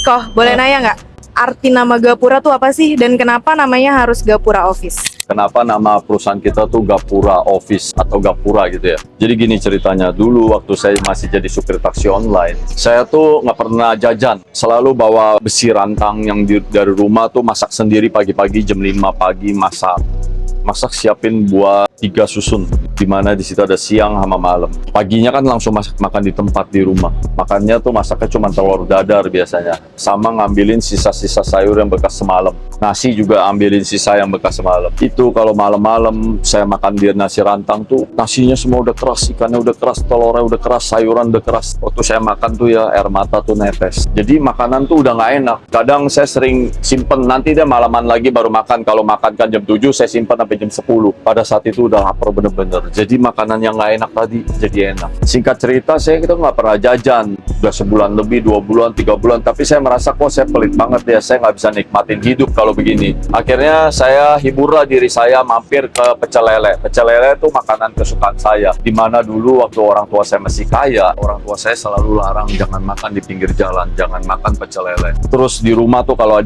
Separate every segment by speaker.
Speaker 1: Koh, boleh nanya nggak? Arti nama Gapura tuh apa sih? Dan kenapa namanya harus Gapura Office?
Speaker 2: Kenapa nama perusahaan kita tuh Gapura Office atau Gapura gitu ya? Jadi gini ceritanya, dulu waktu saya masih jadi supir taksi online, saya tuh nggak pernah jajan. Selalu bawa besi rantang yang dari rumah tuh masak sendiri pagi-pagi jam 5 pagi masak siapin buat 3 susun, dimana di situ ada siang sama malam. Paginya kan langsung masak makan di tempat di rumah. Makannya tuh masaknya cuma telur dadar biasanya, sama ngambilin sisa-sisa sayur yang bekas semalam. Nasi juga ambilin sisa yang bekas semalam. Itu kalau malam-malam saya makan di nasi rantang tuh, nasinya semua udah keras, ikannya udah keras, telurnya udah keras, sayuran udah keras. Waktu saya makan tuh ya air mata tuh netes. Jadi makanan tuh udah nggak enak. Kadang saya sering simpen, nanti dia malaman lagi baru makan. Kalau makan kan jam 7, saya simpen sampai jam 10. Pada saat itu udah lapar bener-bener. Jadi makanan yang nggak enak tadi jadi enak. Singkat cerita, saya itu nggak pernah jajan. Udah sebulan lebih, 2 bulan, 3 bulan. Tapi saya merasa kok saya pelit banget ya. Saya nggak bisa nikmatin hidup kalau begini. Akhirnya saya hiburlah diri saya mampir ke pecel lele. Pecel lele itu makanan kesukaan saya. Dimana dulu waktu orang tua saya masih kaya, orang tua saya selalu larang jangan makan di pinggir jalan, jangan makan pecel lele. Terus di rumah tuh kalau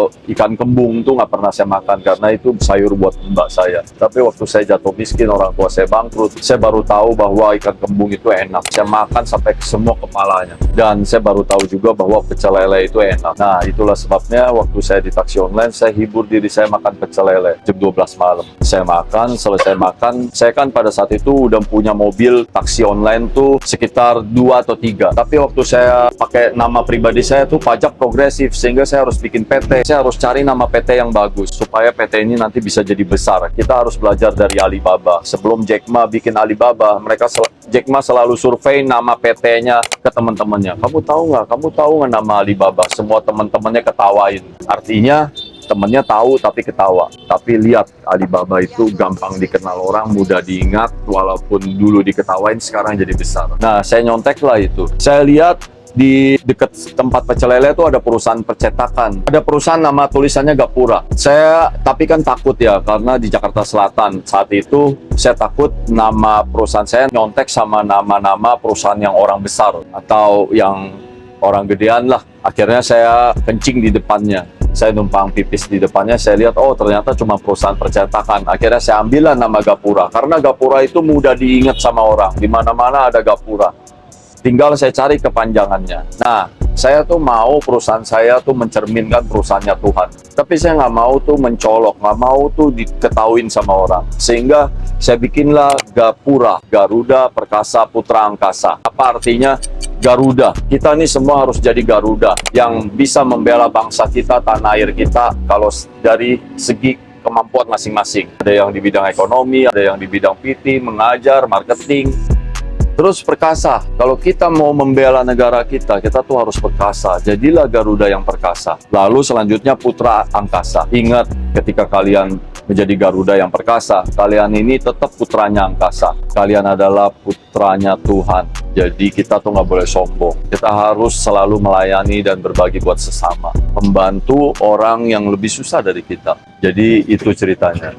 Speaker 2: ikan kembung tuh nggak pernah saya makan karena itu sayur buat mbak saya. Tapi waktu saya jatuh miskin, orang tua saya bangkrut, saya baru tahu bahwa ikan kembung itu enak. Saya makan sampai ke semua kepalanya. Dan saya baru tahu juga bahwa pecel lele itu enak. Nah, itulah sebabnya waktu saya di taksi online, saya hibur diri saya makan pecel lele jam 12 malam. Saya makan, selesai makan, saya kan pada saat itu udah punya mobil taksi online tuh sekitar 2 atau 3. Tapi waktu saya pakai nama pribadi saya tuh pajak progresif, sehingga saya harus bikin PT. Saya harus cari nama PT yang bagus supaya PT ini nanti bisa jadi besar. Kita harus belajar dari Alibaba. Sebelum Jack Ma bikin Alibaba, Jack Ma selalu survei nama PT-nya ke teman-temannya. Kamu tahu nggak? Kamu tahu nggak nama Alibaba? Semua teman-temannya ketawain. Artinya temennya tahu tapi ketawa. Tapi lihat, Alibaba itu gampang dikenal orang, mudah diingat, walaupun dulu diketawain sekarang jadi besar. Nah, saya nyontek lah itu. Saya lihat di dekat tempat pecel lele itu ada perusahaan percetakan. Ada perusahaan nama tulisannya Gapura. Saya tapi kan takut ya, karena di Jakarta Selatan saat itu saya takut nama perusahaan saya nyontek sama nama-nama perusahaan yang orang besar atau yang orang gedean lah. Akhirnya saya kencing di depannya. Saya numpang pipis di depannya, saya lihat, oh ternyata cuma perusahaan percetakan. Akhirnya saya ambillah nama Gapura, karena Gapura itu mudah diingat sama orang. Di mana-mana ada Gapura. Tinggal saya cari kepanjangannya. Nah, saya tuh mau perusahaan saya tuh mencerminkan perusahaannya Tuhan. Tapi saya nggak mau tuh mencolok, nggak mau tuh diketahuin sama orang. Sehingga saya bikinlah Gapura, Garuda Perkasa Putra Angkasa. Apa artinya Garuda? Kita nih semua harus jadi Garuda yang bisa membela bangsa kita, tanah air kita, kalau dari segi kemampuan masing-masing. Ada yang di bidang ekonomi, ada yang di bidang PT, mengajar, marketing. Terus perkasa, kalau kita mau membela negara kita tuh harus perkasa. Jadilah Garuda yang perkasa. Lalu selanjutnya Putra Angkasa. Ingat, ketika kalian menjadi Garuda yang perkasa, kalian ini tetap putranya angkasa. Kalian adalah putranya Tuhan. Jadi kita tuh nggak boleh sombong. Kita harus selalu melayani dan berbagi buat sesama. Membantu orang yang lebih susah dari kita. Jadi itu ceritanya.